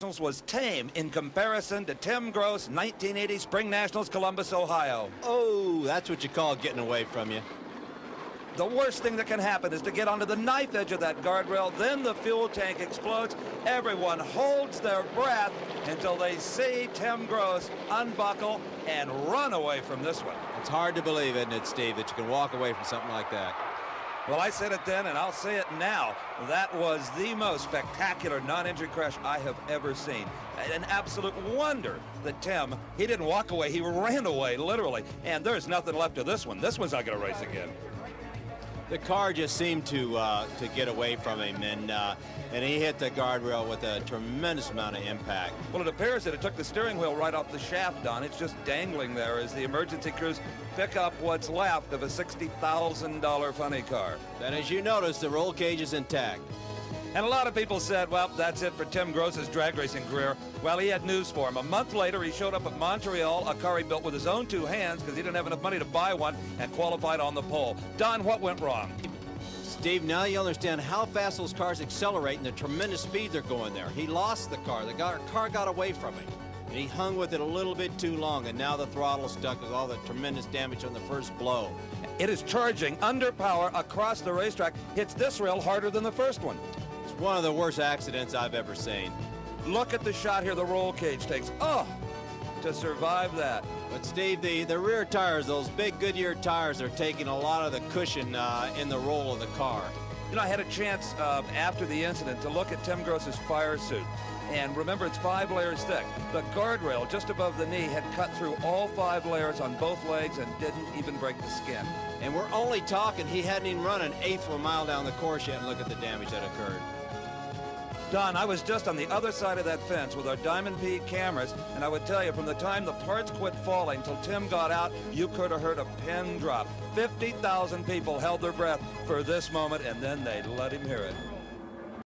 was tame in comparison to Tim Gross, 1980 Spring Nationals, Columbus, Ohio. Oh, that's what you call getting away from you. The worst thing that can happen is to get onto the knife edge of that guardrail, then the fuel tank explodes. Everyone holds their breath until they see Tim Gross unbuckle and run away from this one. It's hard to believe, isn't it, Steve, that you can walk away from something like that? Well, I said it then, and I'll say it now. That was the most spectacular non-injury crash I have ever seen. An absolute wonder that Tim, he didn't walk away, he ran away, literally. And there's nothing left of this one. This one's not going to race again. The car just seemed to get away from him, and he hit the guardrail with a tremendous amount of impact. Well, it appears that it took the steering wheel right off the shaft, Don. It's just dangling there as the emergency crews pick up what's left of a $60,000 funny car. And as you notice, the roll cage is intact. And a lot of people said, well, that's it for Tim Gross's drag racing career. Well, he had news for him. A month later, he showed up at Montreal, a car he built with his own two hands because he didn't have enough money to buy one, and qualified on the pole. Don, what went wrong? Steve, now you understand how fast those cars accelerate and the tremendous speed they're going there. He lost the car. The car got away from him. And he hung with it a little bit too long, and now the throttle's stuck with all the tremendous damage on the first blow. It is charging under power across the racetrack. Hits this rail harder than the first one. It's one of the worst accidents I've ever seen. Look at the shot here the roll cage takes. Oh, to survive that. But Steve, the rear tires, those big Goodyear tires, are taking a lot of the cushion in the roll of the car. You know, I had a chance after the incident to look at Tim Gross's fire suit. And remember, it's 5 layers thick. The guardrail just above the knee had cut through all 5 layers on both legs and didn't even break the skin. And we're only talking, he hadn't even run an eighth of a mile down the course yet, and look at the damage that occurred. Don, I was just on the other side of that fence with our Diamond Peak cameras, and I would tell you, from the time the parts quit falling till Tim got out, you could have heard a pin drop. 50,000 people held their breath for this moment, and then they let him hear it.